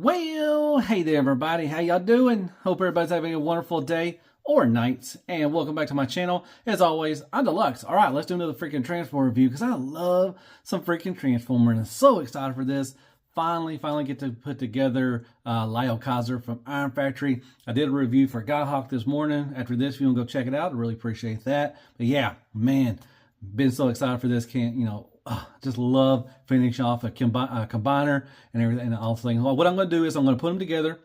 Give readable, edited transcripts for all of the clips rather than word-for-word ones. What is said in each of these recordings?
Well, hey there everybody, how y'all doing? Hope everybody's having a wonderful day or night, and welcome back to my channel. As always, I'm Deluxe. All right, let's do another freaking Transformer review because I love some freaking Transformer and I'm so excited for this. Finally get to put together Liokaiser from Iron Factory. I did a review for Godhawk this morning. After this, if you want to go check it out, I really appreciate that. But yeah, man, been so excited for this. Just love finishing off a combiner and everything and all things. Well, what I'm going to do is I'm going to put them together.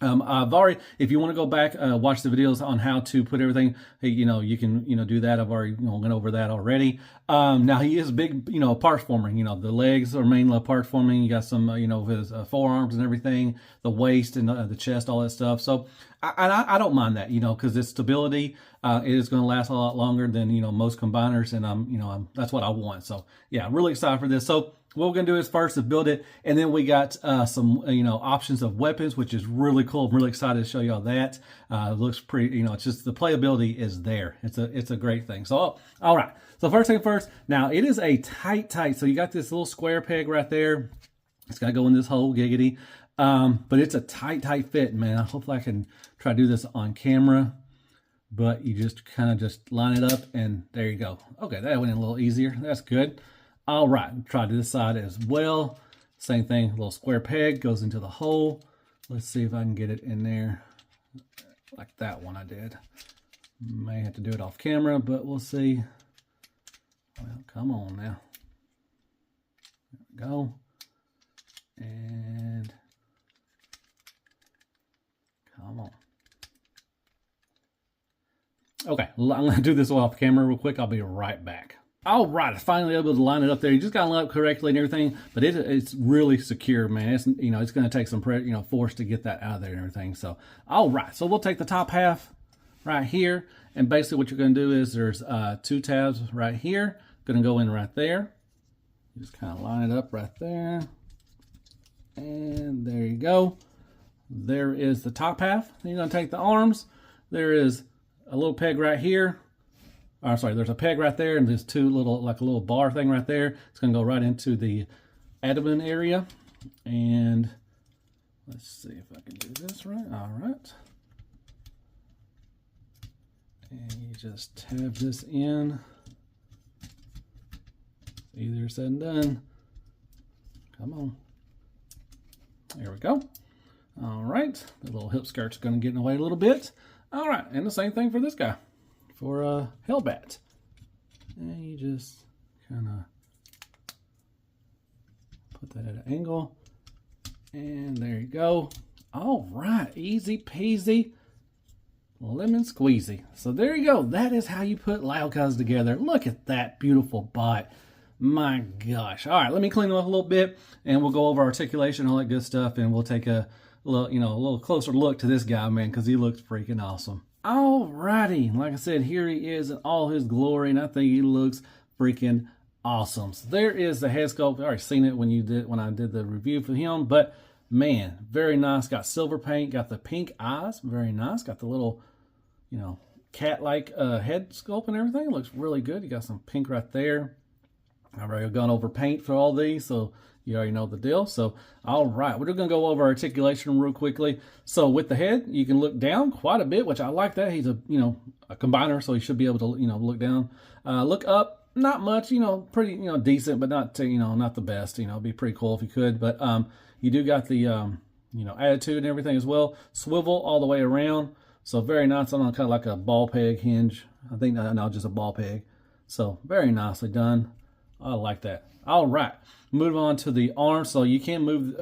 I've already, if you want to go back, watch the videos on how to put everything, you can, do that. I've already, went over that already. Now he is big, parts forming, the legs are mainly parts forming. You got some, his forearms and everything, the waist and the chest, all that stuff. So I don't mind that, because its stability, it is going to last a lot longer than, most combiners. And that's what I want. So yeah, really excited for this. So what we're going to do is first to build it, and then we got some, options of weapons, which is really cool. I'm really excited to show you all that. It looks pretty, it's just the playability is there. It's a great thing. So, all right. So first thing first, now it is a tight. So you got this little square peg right there. It's got to go in this hole, giggity. But it's a tight fit, man. Hopefully I can try to do this on camera, but you just kind of just line it up and there you go. Okay, that went in a little easier. That's good. All right, try to this side as well. Same thing, a little square peg goes into the hole. Let's see if I can get it in there like that one I did. May have to do it off camera, but we'll see. Well, come on now. There we go. And come on. Okay, I'm going to do this off camera real quick. I'll be right back. All right, finally able to line it up there. You just got to line it up correctly and everything, but it's really secure, man. It's it's going to take some force to get that out of there and everything. So, all right, so we'll take the top half right here, and basically what you're going to do is there's 2 tabs right here, going to go in right there. Just kind of line it up right there, and there you go. There is the top half. Then you're going to take the arms. There is a little peg right here. Oh, sorry, there's a peg right there, and there's 2 little, like a little bar thing right there. It's going to go right into the abdomen area. And let's see if I can do this right. All right. And you just tab this in. Easier said than done. Come on. There we go. All right. The little hip skirt's going to get in the way a little bit. All right, and the same thing for this guy. For Hellbat. And you just kind of put that at an angle. And there you go. All right, easy peasy, lemon squeezy. So there you go. That is how you put Liokaiser together. Look at that beautiful bot. My gosh. All right, let me clean them up a little bit, and we'll go over articulation, all that good stuff, and we'll take a little, a little closer look to this guy, man, because he looks freaking awesome. Alrighty, like I said, here he is in all his glory, and I think he looks freaking awesome. So there is the head sculpt. I already seen it when I did the review for him, but man, very nice. Got silver paint, got the pink eyes, very nice. Got the little, cat-like head sculpt and everything. It looks really good. You got some pink right there. I've already gone over paint for all these, so you already know the deal. So, all right, we're going to go over articulation real quickly. So with the head, you can look down quite a bit, which I like that. He's a combiner, so he should be able to, look down. Look up, not much, pretty, decent, but not, not the best. It'd be pretty cool if you could. But you do got the, attitude and everything as well. Swivel all the way around. So very nice on kind of like a ball peg hinge. I think, no, just a ball peg. So very nicely done. I like that. All right. Move on to the arms. So you can't move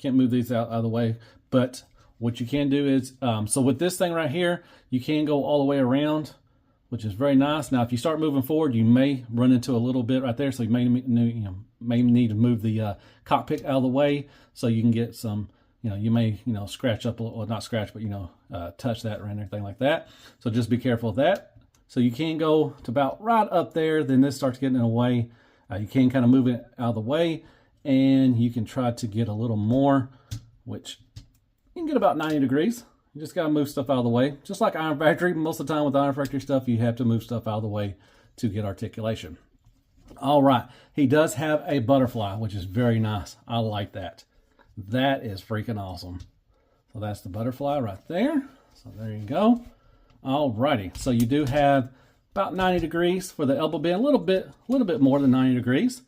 these out of the way, but what you can do is so with this thing right here, you can go all the way around, which is very nice. Now if you start moving forward, you may run into a little bit right there, so you may need to move the cockpit out of the way so you can get some, you may scratch up a little, well, not scratch, but touch that or anything like that. So just be careful of that. So you can go to about right up there, then this starts getting in the way. You can kind of move it out of the way, and you can try to get a little more, which you can get about 90 degrees. You just got to move stuff out of the way. Just like Iron Factory, most of the time with Iron Factory stuff, you have to move stuff out of the way to get articulation. All right, he does have a butterfly, which is very nice. I like that. That is freaking awesome. So that's the butterfly right there. So there you go. Alrighty, so you do have about 90 degrees for the elbow bend, a little bit more than 90 degrees.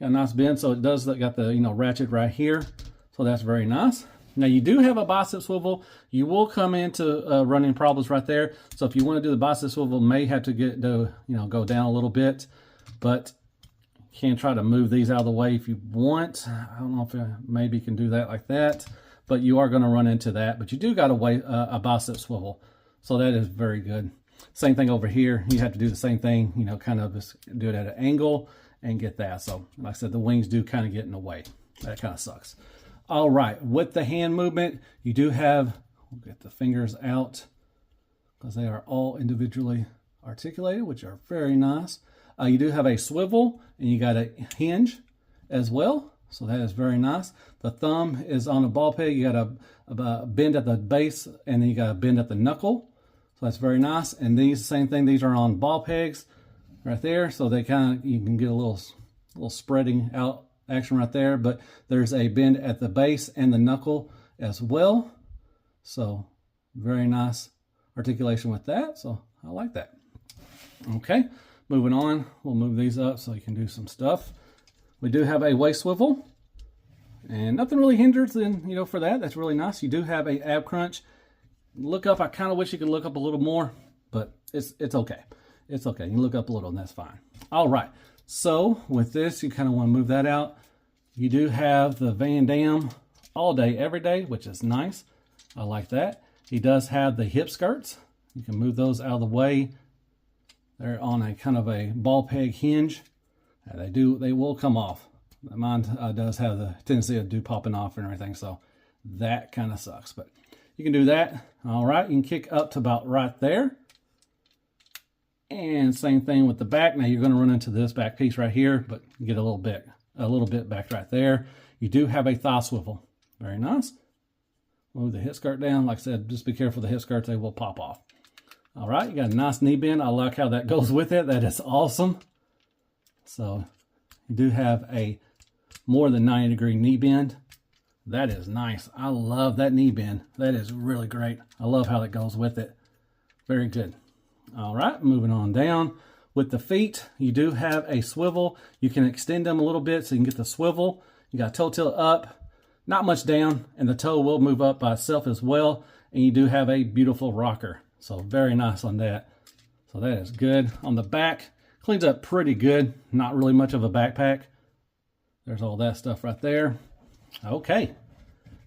Got a nice bend, so it does got the ratchet right here. So that's very nice. Now you do have a bicep swivel. You will come into running problems right there. So if you want to do the bicep swivel, may have to go down a little bit, but you can try to move these out of the way if you want. I don't know if maybe you can do that like that, but you are going to run into that. But you do got a bicep swivel. So that is very good. Same thing over here. You have to do the same thing, kind of just do it at an angle and get that. So like I said, the wings do kind of get in the way. That kind of sucks. All right, with the hand movement, you do have, we'll get the fingers out because they are all individually articulated, which are very nice. You do have a swivel and you got a hinge as well. So that is very nice. The thumb is on a ball peg. You got a bend at the base and then you got a bend at the knuckle. So that's very nice. And these, same thing, these are on ball pegs right there. So they you can get a little spreading out action right there, but there's a bend at the base and the knuckle as well. So very nice articulation with that. So I like that. Okay, moving on. We'll move these up so you can do some stuff. We do have a waist swivel and nothing really hinders then, for that. That's really nice. You do have a ab crunch. Look up. I kind of wish you could look up a little more, but it's okay. It's okay. You can look up a little and that's fine. All right. So with this, you kind of want to move that out. You do have the Van Damme all day, every day, which is nice. I like that. He does have the hip skirts. You can move those out of the way. They're on a kind of a ball peg hinge. They will come off. Mine does have the tendency of popping off and everything. So that kind of sucks, but you can do that. All right, you can kick up to about right there. And same thing with the back. Now you're going to run into this back piece right here, but you get a little bit back right there. You do have a thigh swivel. Very nice. Move the hip skirt down. Like I said, just be careful the hip skirts, they will pop off. All right, you got a nice knee bend. I like how that goes with it. That is awesome. So you do have a more than 90-degree knee bend. That is nice. I love that knee bend. That is really great. I love how that goes with it. Very good. All right, moving on down. With the feet, you do have a swivel. You can extend them a little bit so you can get the swivel. You got toe tilt up, not much down, and the toe will move up by itself as well. And you do have a beautiful rocker. So very nice on that. So that is good. On the back, cleans up pretty good. Not really much of a backpack. There's all that stuff right there. Okay.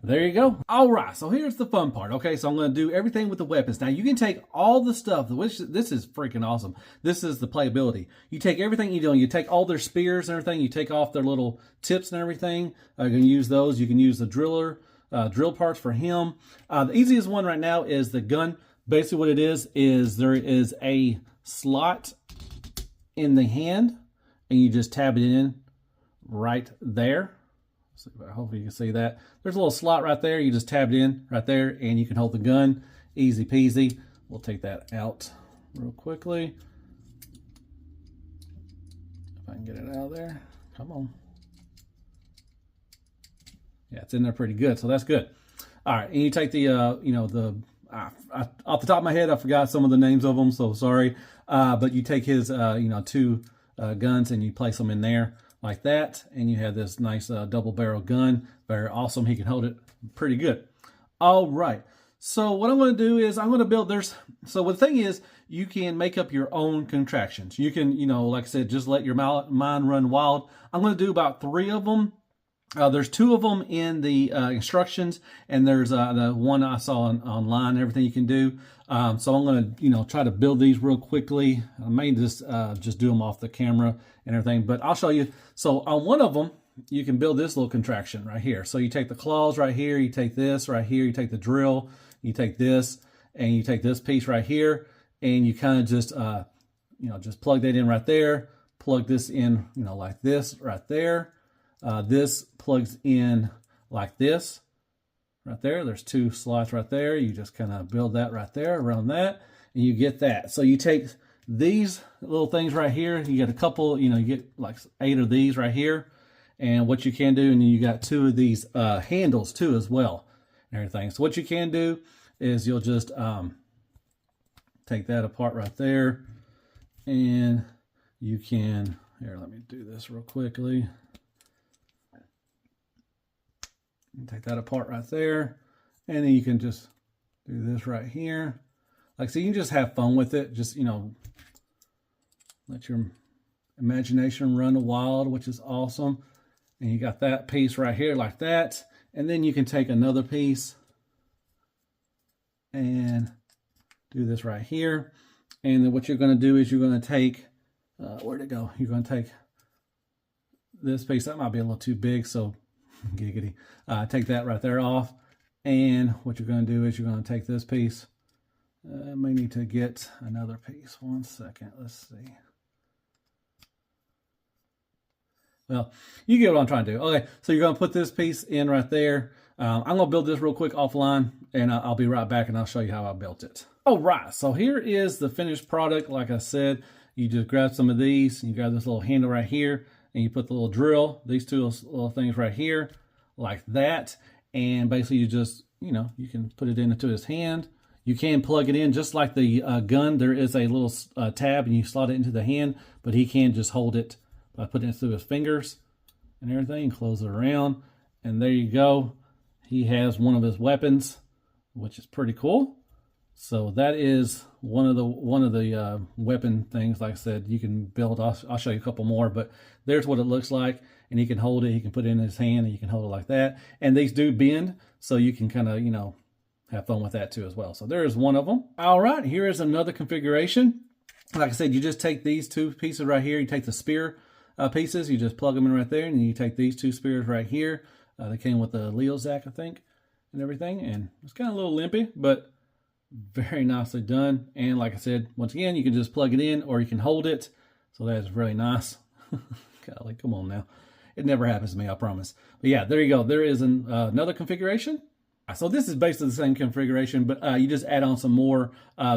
There you go. All right, so here's the fun part. Okay, so I'm going to do everything with the weapons. Now, you can take all the stuff, which this is freaking awesome. This is the playability. You take everything you do, you take all their spears and everything, you take off their little tips and everything. You can use those. You can use the drill parts for him. The easiest one right now is the gun. Basically what it is there is a slot in the hand, and you just tab it in right there. So hopefully you can see that. There's a little slot right there. You just tab it in right there and you can hold the gun. Easy peasy. We'll take that out real quickly. If I can get it out of there. Come on. Yeah, it's in there pretty good. So that's good. All right. And you take the, off the top of my head, I forgot some of the names of them. So sorry. But you take his, two guns and you place them in there like that, and you have this nice double barrel gun. Very awesome. He can hold it pretty good. All right, so what I'm going to do is I'm going to build so the thing is, you can make up your own contractions. You can, like I said, just let your mind run wild. I'm going to do about 3 of them. There's 2 of them in the instructions, and there's the one I saw online, everything you can do. So I'm going to, try to build these real quickly. I may just do them off the camera and everything, but I'll show you. So on one of them, you can build this little contraction right here. So you take the claws right here, you take this right here, you take the drill, you take this, and you take this piece right here, and you kind of just, just plug that in right there, plug this in, like this right there. This plugs in like this right there. There's 2 slots right there. You just kind of build that right there around that, and you get that. So you take these little things right here. You get a couple, you get like 8 of these right here, And what you can do, and you got two of these handles too as well, and everything. So what you can do is you'll just take that apart right there, and you can, here, let me do this real quickly. Take that apart right there, and then you can just do this right here. Like, so you can just have fun with it. Just, you know, let your imagination run wild, which is awesome. And you got that piece right here like that. And then you can take another piece and do this right here. And then what you're going to do is you're going to take, where'd it go? You're going to take this piece. That might be a little too big, so giggity. Take that right there off. And what you're going to do is you're going to take this piece. I may need to get another piece. One second. Let's see. Well, you get what I'm trying to do. Okay, so you're going to put this piece in right there. I'm going to build this real quick offline, and I'll be right back, and I'll show you how I built it. All right, so here is the finished product. Like I said, you just grab some of these, and you grab this little handle right here, and you put the little drill, these two little things right here, like that. And basically you just, you know, you can put it into his hand. You can plug it in just like the gun. There is a little tab, and you slot it into the hand, but he can just hold it by putting it through his fingers and everything, close it around, and there you go. He has one of his weapons, which is pretty cool. So that is one of the weapon things. Like I said, you can build. I'll show you a couple more, but there's what it looks like, and he can hold it. He can put it in his hand, and you can hold it like that. And these do bend, so you can kind of, you know, have fun with that too as well. So there is one of them. All right, here is another configuration. Like I said, you just take these two pieces right here. You take the spear pieces, you just plug them in right there, and then you take these two spears right here. They came with the Liokaiser, I think, and everything, and it's kind of a little limpy, but very nicely done. And like I said, once again, you can just plug it in, or you can hold it, so that is really nice. Golly, come on now. It never happens to me, I promise. But yeah, there you go. There is another configuration. So this is basically the same configuration, but you just add on some more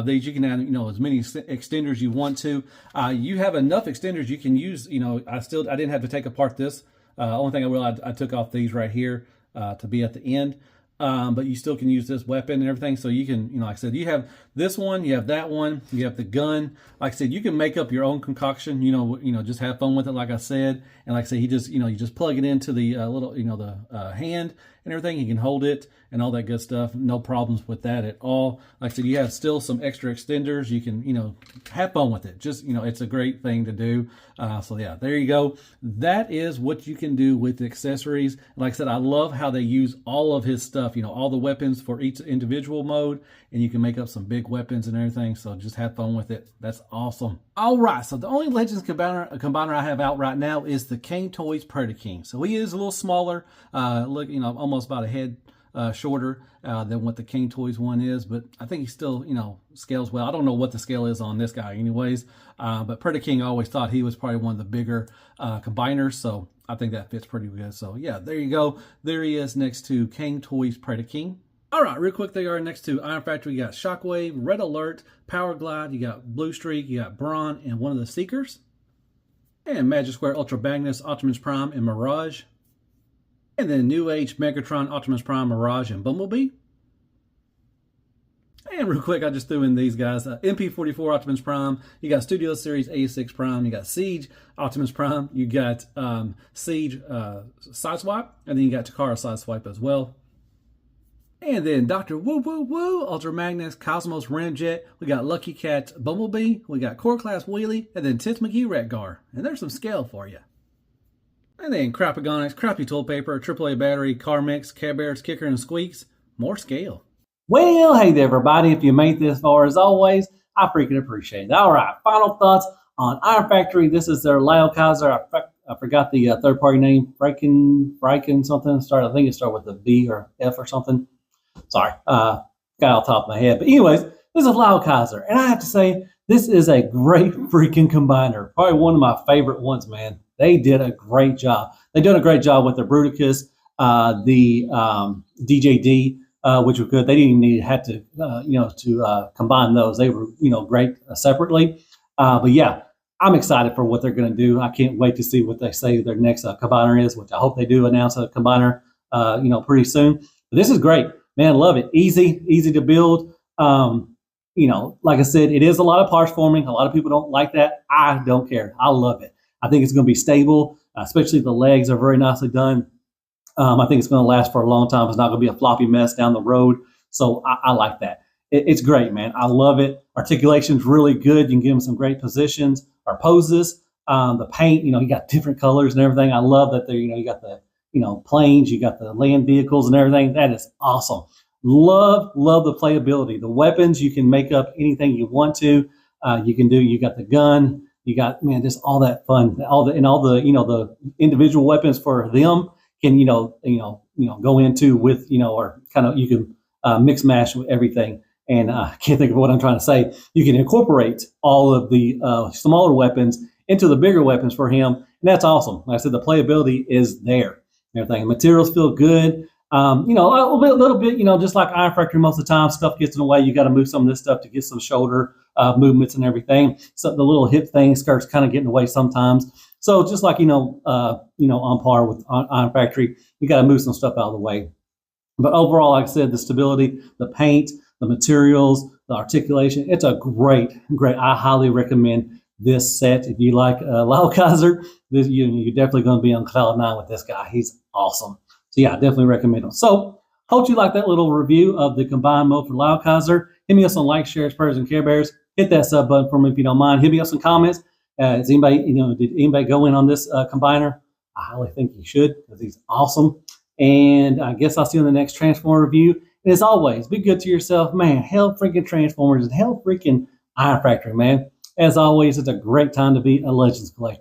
these. You can add, you know, as many extenders you want to. You have enough extenders you can use. You know, I didn't have to take apart this. Only thing I took off these right here to be at the end. But you still can use this weapon and everything. So you can, you know, like I said, you have this one, you have that one, you have the gun. Like I said, you can make up your own concoction. You know, just have fun with it. Like I said, and like I said, you just plug it into the little, you know, the hand and everything. You can hold it and all that good stuff. No problems with that at all. Like I said, you have still some extra extenders. You can, you know, have fun with it. Just, you know, it's a great thing to do. So yeah, there you go. That is what you can do with accessories. Like I said, I love how they use all of his stuff, you know, all the weapons for each individual mode, and you can make up some big weapons and everything. So just have fun with it. That's awesome. All right, so the only Legends combiner I have out right now is the King Toys Predaking. So he is a little smaller, look, you know, almost about a head shorter than what the King Toys one is, but I think he still, you know, scales well. I don't know what the scale is on this guy anyways, but Predaking, I always thought he was probably one of the bigger combiners, so I think that fits pretty good. So yeah, there you go. There he is next to King Toys Predaking. All right, real quick, they are next to Iron Factory. You got Shockwave, Red Alert, Power Glide, you got Blue Streak, you got Brawn, and one of the Seekers. And Magic Square, Ultra Magnus, Optimus Prime, and Mirage. And then New Age, Megatron, Optimus Prime, Mirage, and Bumblebee. And real quick, I just threw in these guys. MP44 Optimus Prime. You got Studio Series A6 Prime. You got Siege Optimus Prime. You got Siege Sideswipe. And then you got Takara Sideswipe as well. And then Dr. Woo Woo Woo, Ultra Magnus, Cosmos Ramjet. We got Lucky Cat Bumblebee. We got Core Class Wheelie. And then Tits McGee Retgar. And there's some scale for you. And then Crapagonics, Crappy Toilet Paper, AAA Battery, Car Mix, Care Bears, Kicker, and Squeaks. More scale. Well, hey there, everybody. If you made this far, as always, I freaking appreciate it. All right, final thoughts on Iron Factory. This is their Liokaiser. I forgot the third-party name. Friken something. I think it started with a B or F or something. Sorry, got off the top of my head. But anyways, this is Liokaiser. And I have to say, this is a great freaking combiner. Probably one of my favorite ones, man. They did a great job. They did a great job with the Bruticus, the DJD, which were good. They didn't even have to, combine those. They were, great separately. But yeah, I'm excited for what they're going to do. I can't wait to see what they say their next combiner is, which I hope they do announce a combiner, pretty soon. But this is great, man. Love it. Easy to build. Like I said, it is a lot of parts forming. A lot of people don't like that. I don't care. I love it. I think it's going to be stable, especially the legs are very nicely done. I think it's going to last for a long time. It's not going to be a floppy mess down the road. So I like that. It's great, man. I love it. Articulation's really good. You can give them some great positions or poses. The paint, you got different colors and everything. I love that you got the, planes, you got the land vehicles and everything. That is awesome. Love the playability. The weapons, you can make up anything you want to. You got the gun, you got, man, just all that fun. All the individual weapons for them can, go into with, or kind of, you can mix mash with everything. And I can't think of what I'm trying to say. You can incorporate all of the smaller weapons into the bigger weapons for him. And that's awesome. Like I said, the playability is there. Everything. Materials feel good. A little bit, just like Iron Factory, most of the time stuff gets in the way. You got to move some of this stuff to get some shoulder movements and everything. So the little hip thing starts kind of getting in the way sometimes. So just like, on par with Iron Factory, you got to move some stuff out of the way. But overall, like I said, the stability, the paint, the materials, the articulation, it's a great. I highly recommend this set. If you like Liokaiser, you're definitely going to be on cloud nine with this guy. He's awesome. So yeah, I definitely recommend them. So hope you like that little review of the combined mode for Liokaiser. Hit me up on like, shares, prayers, and Care Bears. Hit that sub button for me if you don't mind. Hit me up some comments. Did anybody go in on this combiner? I highly think you should because he's awesome. And I guess I'll see you in the next Transformer review. And as always, be good to yourself, man. Hell freaking Transformers and hell freaking Iron Factory, man. As always, it's a great time to be a Legends collector.